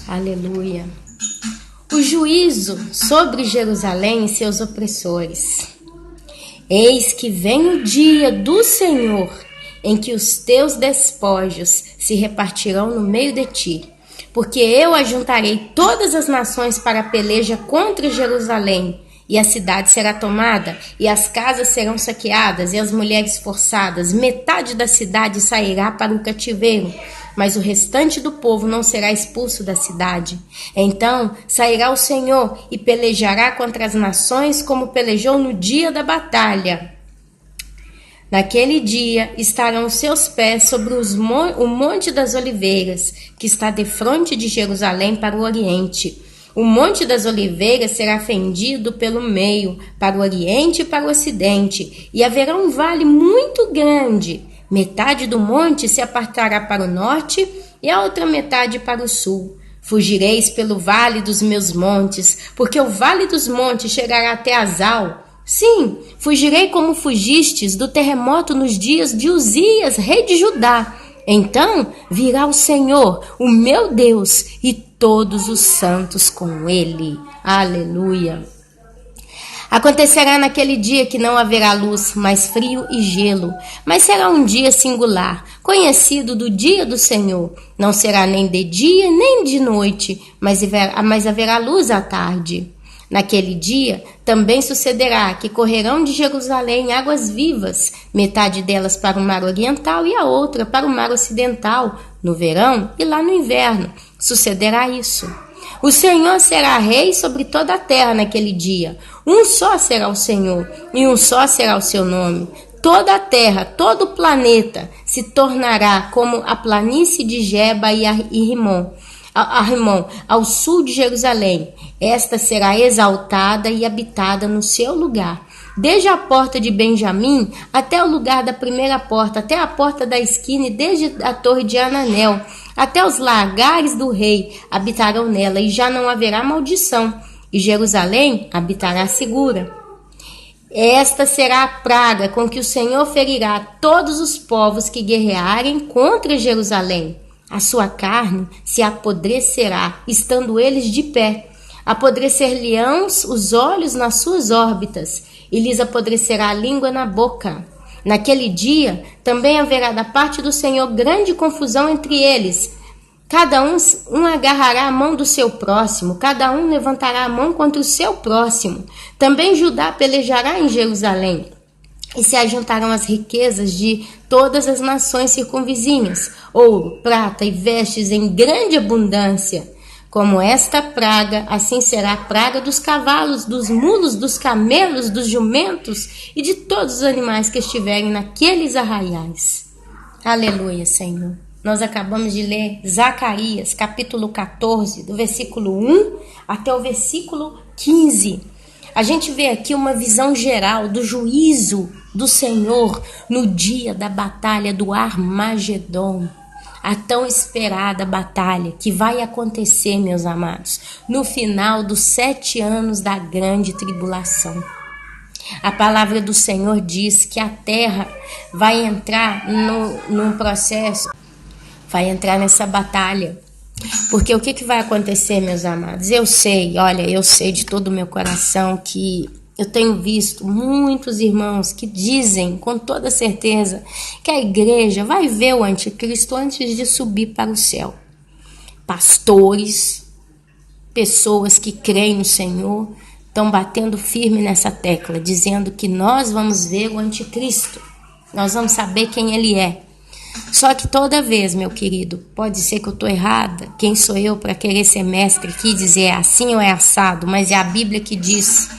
Aleluia. O juízo sobre Jerusalém e seus opressores. Eis que vem o dia do Senhor, em que os teus despojos se repartirão no meio de ti. Porque eu ajuntarei todas as nações para a peleja contra Jerusalém, e a cidade será tomada, e as casas serão saqueadas, e as mulheres forçadas. Metade da cidade sairá para o cativeiro, mas o restante do povo não será expulso da cidade. Então sairá o Senhor e pelejará contra as nações como pelejou no dia da batalha. Naquele dia estarão os seus pés sobre o Monte das Oliveiras, que está defronte de Jerusalém para o oriente. O Monte das Oliveiras será fendido pelo meio, para o oriente e para o ocidente, e haverá um vale muito grande. Metade do monte se apartará para o norte e a outra metade para o sul. Fugireis pelo vale dos meus montes, porque o vale dos montes chegará até Azal. Sim, fugirei como fugistes do terremoto nos dias de Uzias, rei de Judá. Então virá o Senhor, o meu Deus, e todos os santos com ele. Aleluia. Acontecerá naquele dia que não haverá luz, mas frio e gelo. Mas será um dia singular, conhecido do dia do Senhor. Não será nem de dia nem de noite, mas haverá luz à tarde. Naquele dia também sucederá que correrão de Jerusalém águas vivas, metade delas para o mar oriental e a outra para o mar ocidental, no verão e lá no inverno. Sucederá isso. O Senhor será rei sobre toda a terra naquele dia. Um só será o Senhor, e um só será o seu nome. Toda a terra, todo o planeta se tornará como a planície de Geba e Rimon, ao sul de Jerusalém. Esta será exaltada e habitada no seu lugar. Desde a porta de Benjamim até o lugar da primeira porta, até a porta da esquina e desde a torre de Ananel, até os lagares do rei habitarão nela, e já não haverá maldição, e Jerusalém habitará segura. Esta será a praga com que o Senhor ferirá todos os povos que guerrearem contra Jerusalém. A sua carne se apodrecerá, estando eles de pé. Apodrecer-lhe-ão os olhos nas suas órbitas, e lhes apodrecerá a língua na boca. Naquele dia também haverá da parte do Senhor grande confusão entre eles. Cada um agarrará a mão do seu próximo, cada um levantará a mão contra o seu próximo. Também Judá pelejará em Jerusalém, e se ajuntarão as riquezas de todas as nações circunvizinhas, ouro, prata e vestes em grande abundância. Como esta praga, assim será a praga dos cavalos, dos mulos, dos camelos, dos jumentos e de todos os animais que estiverem naqueles arraiais. Aleluia, Senhor. Nós acabamos de ler Zacarias, capítulo 14, do versículo 1 até o versículo 15. A gente vê aqui uma visão geral do juízo do Senhor no dia da batalha do Armagedon. A tão esperada batalha que vai acontecer, meus amados, no final dos 7 anos da grande tribulação. A palavra do Senhor diz que a terra vai entrar num processo, vai entrar nessa batalha. Porque o que vai acontecer, meus amados? Eu sei de todo o meu coração que eu tenho visto muitos irmãos que dizem com toda certeza que a igreja vai ver o anticristo antes de subir para o céu. Pastores, pessoas que creem no Senhor, estão batendo firme nessa tecla, dizendo que nós vamos ver o anticristo, nós vamos saber quem ele é. Só que toda vez, meu querido, pode ser que eu estou errada, quem sou eu para querer ser mestre aqui e dizer é assim ou é assado, mas é a Bíblia que diz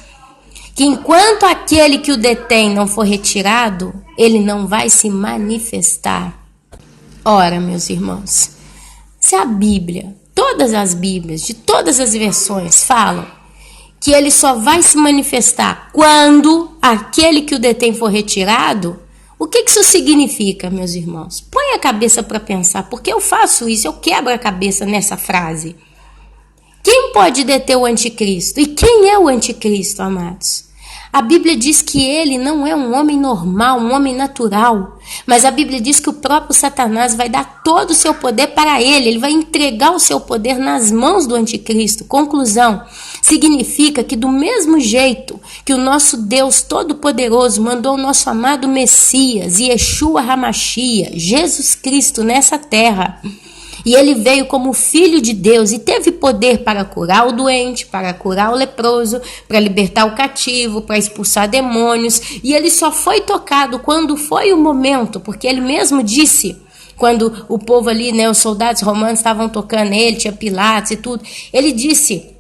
que enquanto aquele que o detém não for retirado, ele não vai se manifestar. Ora, meus irmãos, se a Bíblia, todas as Bíblias, de todas as versões, falam que ele só vai se manifestar quando aquele que o detém for retirado, o que isso significa, meus irmãos? Põe a cabeça para pensar, porque eu faço isso, eu quebro a cabeça nessa frase. Quem pode deter o anticristo? E quem é o anticristo, amados? A Bíblia diz que ele não é um homem normal, um homem natural. Mas a Bíblia diz que o próprio Satanás vai dar todo o seu poder para ele. Ele vai entregar o seu poder nas mãos do anticristo. Conclusão, significa que do mesmo jeito que o nosso Deus Todo-Poderoso mandou o nosso amado Messias, Yeshua HaMashiach, Jesus Cristo nessa terra, e ele veio como filho de Deus e teve poder para curar o doente, para curar o leproso, para libertar o cativo, para expulsar demônios. E ele só foi tocado quando foi o momento, porque ele mesmo disse, quando o povo ali, né, os soldados romanos estavam tocando ele, tinha Pilatos e tudo, ele disse,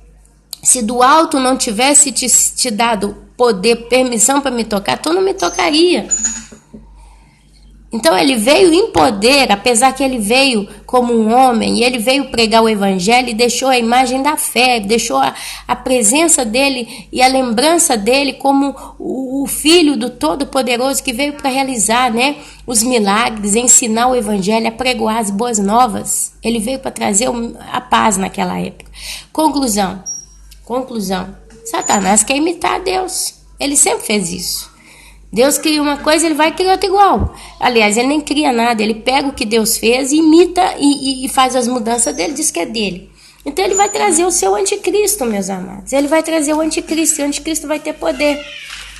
se do alto não tivesse te dado poder, permissão para me tocar, tu não me tocaria. Então ele veio em poder, apesar que ele veio como um homem, e ele veio pregar o evangelho e deixou a imagem da fé, deixou a presença dele e a lembrança dele como o filho do Todo-Poderoso que veio para realizar, né, os milagres, ensinar o evangelho, apregoar as boas novas. Ele veio para trazer a paz naquela época. Conclusão, Satanás quer imitar a Deus, ele sempre fez isso. Deus cria uma coisa, ele vai criar outra igual. Aliás, ele nem cria nada, ele pega o que Deus fez, imita e faz as mudanças dele, diz que é dele. Então ele vai trazer o seu anticristo, meus amados. Ele vai trazer o anticristo, e o anticristo vai ter poder.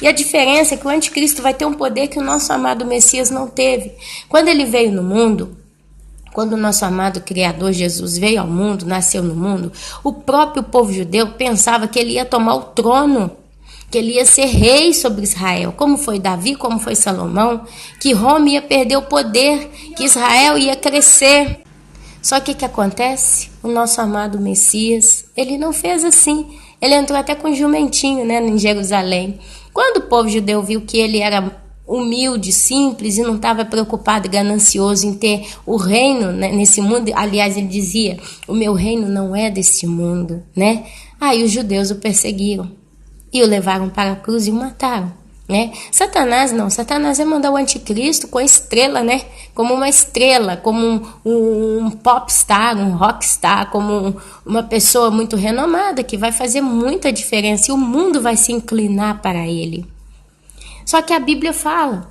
E a diferença é que o anticristo vai ter um poder que o nosso amado Messias não teve. Quando ele veio no mundo, quando o nosso amado Criador Jesus veio ao mundo, nasceu no mundo, o próprio povo judeu pensava que ele ia tomar o trono, que ele ia ser rei sobre Israel, como foi Davi, como foi Salomão, que Roma ia perder o poder, que Israel ia crescer. Só que o que acontece? O nosso amado Messias, ele não fez assim. Ele entrou até com um jumentinho, né, em Jerusalém. Quando o povo judeu viu que ele era humilde, simples e não estava preocupado e ganancioso em ter o reino, né, nesse mundo, aliás, ele dizia, o meu reino não é deste mundo, né? Aí os judeus o perseguiram e o levaram para a cruz e o mataram, né? Satanás não, Satanás vai mandar o anticristo com a estrela, né? Como uma estrela, como um popstar, um rockstar, como uma pessoa muito renomada que vai fazer muita diferença e o mundo vai se inclinar para ele. Só que a Bíblia fala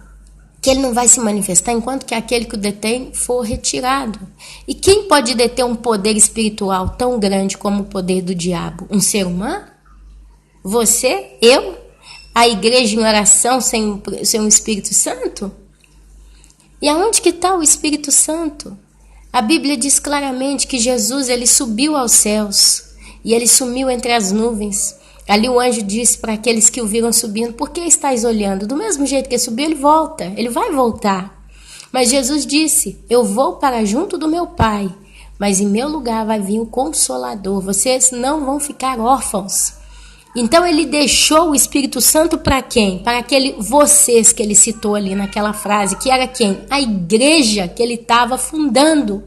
que ele não vai se manifestar enquanto que aquele que o detém for retirado. E quem pode deter um poder espiritual tão grande como o poder do diabo? Um ser humano? Você? Eu? A igreja em oração sem o Espírito Santo? E aonde que está o Espírito Santo? A Bíblia diz claramente que Jesus ele subiu aos céus e ele sumiu entre as nuvens. Ali o anjo disse para aqueles que o viram subindo, por que estáis olhando? Do mesmo jeito que ele subiu, ele volta, ele vai voltar. Mas Jesus disse, eu vou para junto do meu Pai, mas em meu lugar vai vir o Consolador, vocês não vão ficar órfãos. Então ele deixou o Espírito Santo para quem? Para aquele vocês que ele citou ali naquela frase, que era quem? A igreja que ele estava fundando.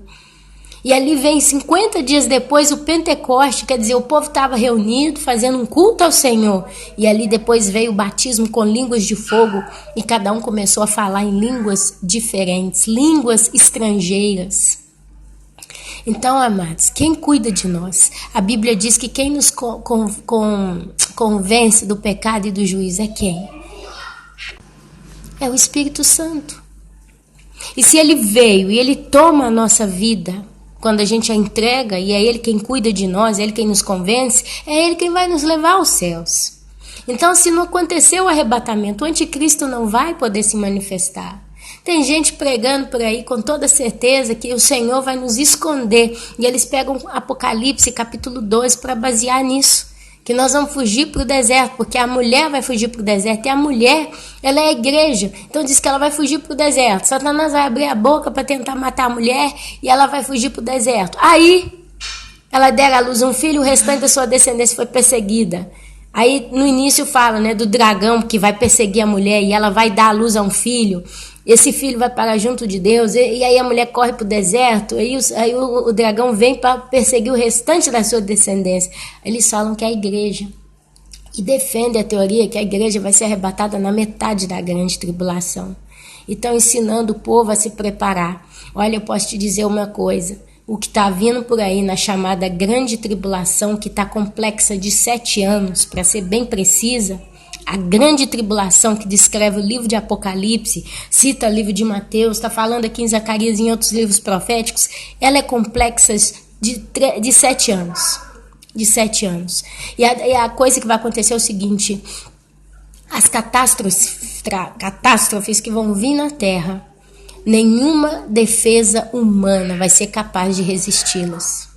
E ali vem 50 dias depois o Pentecoste, quer dizer, o povo estava reunido, fazendo um culto ao Senhor. E ali depois veio o batismo com línguas de fogo e cada um começou a falar em línguas diferentes, línguas estrangeiras. Então, amados, quem cuida de nós? A Bíblia diz que quem nos convence do pecado e do juízo é quem? É o Espírito Santo. E se ele veio e ele toma a nossa vida, quando a gente a entrega, e é ele quem cuida de nós, é ele quem nos convence, é ele quem vai nos levar aos céus. Então, se não acontecer o arrebatamento, o anticristo não vai poder se manifestar. Tem gente pregando por aí com toda certeza que o Senhor vai nos esconder. E eles pegam Apocalipse capítulo 12 para basear nisso. Que nós vamos fugir para o deserto, porque a mulher vai fugir para o deserto. E a mulher, ela é a igreja. Então diz que ela vai fugir para o deserto. Satanás vai abrir a boca para tentar matar a mulher e ela vai fugir para o deserto. Aí, ela der à luz um filho, o restante da sua descendência foi perseguida. Aí no início fala, né, do dragão que vai perseguir a mulher e ela vai dar à luz a um filho. Esse filho vai parar junto de Deus e aí a mulher corre para o deserto. Aí o dragão vem para perseguir o restante da sua descendência. Eles falam que é a igreja. E defendem a teoria que a igreja vai ser arrebatada na metade da grande tribulação. E estão ensinando o povo a se preparar. Olha, eu posso te dizer uma coisa. O que está vindo por aí na chamada grande tribulação, que está complexa de 7 anos, para ser bem precisa, A grande tribulação que descreve o livro de Apocalipse, cita o livro de Mateus, está falando aqui em Zacarias e em outros livros proféticos, ela é complexa de 7 anos. De 7 anos. E a coisa que vai acontecer é o seguinte: as catástrofes que vão vir na Terra, nenhuma defesa humana vai ser capaz de resisti-las.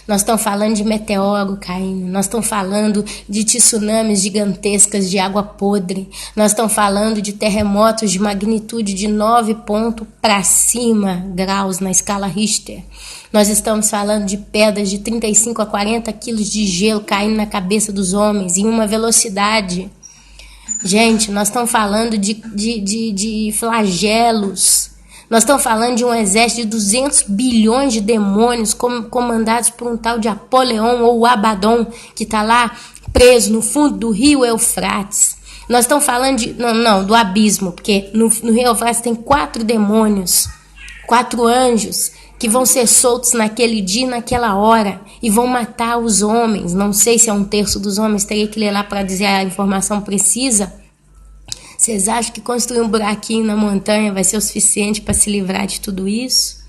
Nós estamos falando de meteoro caindo, nós estamos falando de tsunamis gigantescas de água podre, nós estamos falando de terremotos de magnitude de 9 pontos para cima graus na escala Richter. Nós estamos falando de pedras de 35 a 40 quilos de gelo caindo na cabeça dos homens em uma velocidade. Gente, nós estamos falando de flagelos. Nós estamos falando de um exército de 200 bilhões de demônios comandados por um tal de Apoleon ou Abaddon, que está lá preso no fundo do rio Eufrates. Nós estamos falando do abismo, porque no rio Eufrates tem 4 demônios, 4 anjos, que vão ser soltos naquele dia e naquela hora, e vão matar os homens. Não sei se é 1/3 dos homens, teria que ler lá para dizer a informação precisa. Vocês acham que construir um buraquinho na montanha vai ser o suficiente para se livrar de tudo isso?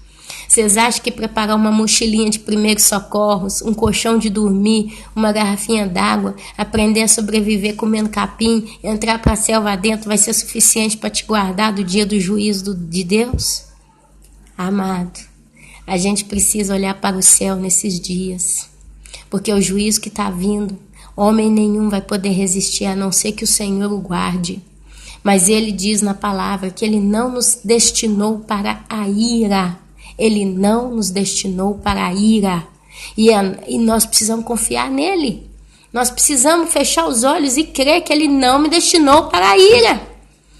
Vocês acham que preparar uma mochilinha de primeiros socorros, um colchão de dormir, uma garrafinha d'água, aprender a sobreviver comendo capim, entrar para a selva dentro vai ser suficiente para te guardar do dia do juízo de Deus? Amado, a gente precisa olhar para o céu nesses dias, porque o juízo que está vindo, homem nenhum vai poder resistir a não ser que o Senhor o guarde. Mas ele diz na palavra que ele não nos destinou para a ira. Ele não nos destinou para a ira. E nós precisamos confiar nele. Nós precisamos fechar os olhos e crer que ele não me destinou para a ira.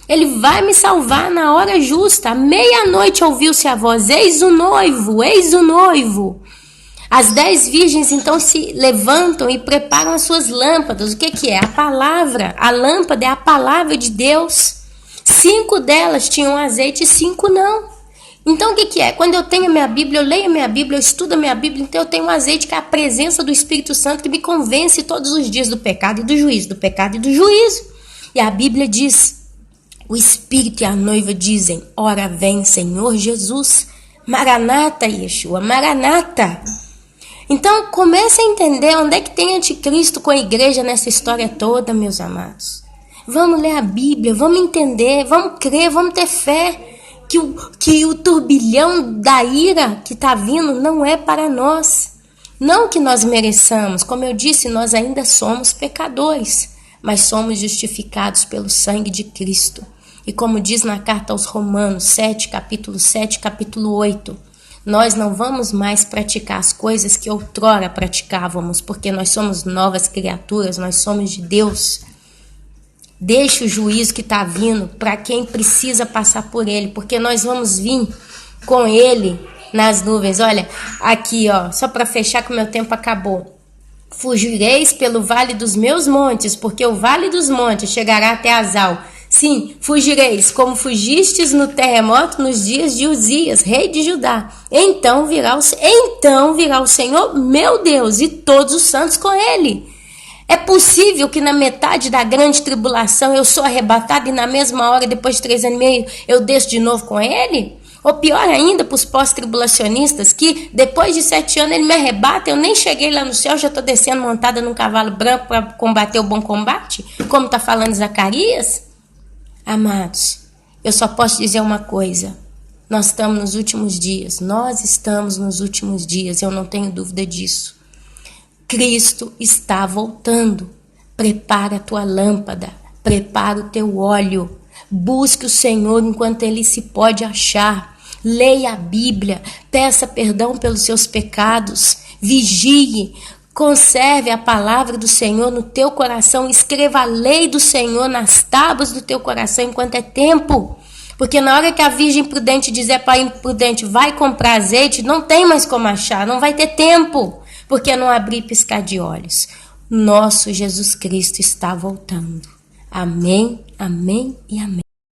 Ele vai me salvar na hora justa. À meia-noite ouviu-se a voz: eis o noivo, eis o noivo. As 10 virgens então se levantam e preparam as suas lâmpadas. O que é? A palavra. A lâmpada é a palavra de Deus. 5 delas tinham azeite e 5 não. Então o que é? Quando eu tenho a minha Bíblia, eu leio a minha Bíblia, eu estudo a minha Bíblia, então eu tenho um azeite que é a presença do Espírito Santo que me convence todos os dias do pecado e do juízo, do pecado e do juízo. E a Bíblia diz, o Espírito e a noiva dizem: ora vem, Senhor Jesus. Maranata, Yeshua, Maranata. Então, comece a entender onde é que tem anticristo com a igreja nessa história toda, meus amados. Vamos ler a Bíblia, vamos entender, vamos crer, vamos ter fé que o turbilhão da ira que está vindo não é para nós. Não que nós mereçamos, como eu disse, nós ainda somos pecadores, mas somos justificados pelo sangue de Cristo. E como diz na carta aos Romanos, capítulo 7, capítulo 8, nós não vamos mais praticar as coisas que outrora praticávamos, porque nós somos novas criaturas, nós somos de Deus. Deixa o juízo que está vindo para quem precisa passar por ele, porque nós vamos vir com ele nas nuvens. Olha, aqui, só para fechar que o meu tempo acabou. Fugireis pelo vale dos meus montes, porque o vale dos montes chegará até Azal. Sim, fugireis, como fugistes no terremoto nos dias de Uzias, rei de Judá. Então virá o Senhor, meu Deus, e todos os santos com ele. É possível que na metade da grande tribulação eu sou arrebatado e na mesma hora, depois de 3 anos e meio, eu desço de novo com ele? Ou pior ainda, para os pós-tribulacionistas, que depois de 7 anos ele me arrebata, eu nem cheguei lá no céu, já estou descendo montada num cavalo branco para combater o bom combate, como está falando Zacarias? Amados, eu só posso dizer uma coisa: nós estamos nos últimos dias, eu não tenho dúvida disso. Cristo está voltando. Prepara a tua lâmpada, prepara o teu óleo, busque o Senhor enquanto ele se pode achar. Leia a Bíblia, peça perdão pelos seus pecados, vigie, conserve a palavra do Senhor no teu coração, escreva a lei do Senhor nas tábuas do teu coração enquanto é tempo. Porque na hora que a virgem prudente dizer para a imprudente, vai comprar azeite, não tem mais como achar, não vai ter tempo, porque não abrir e piscar de olhos. Nosso Jesus Cristo está voltando. Amém, amém e amém.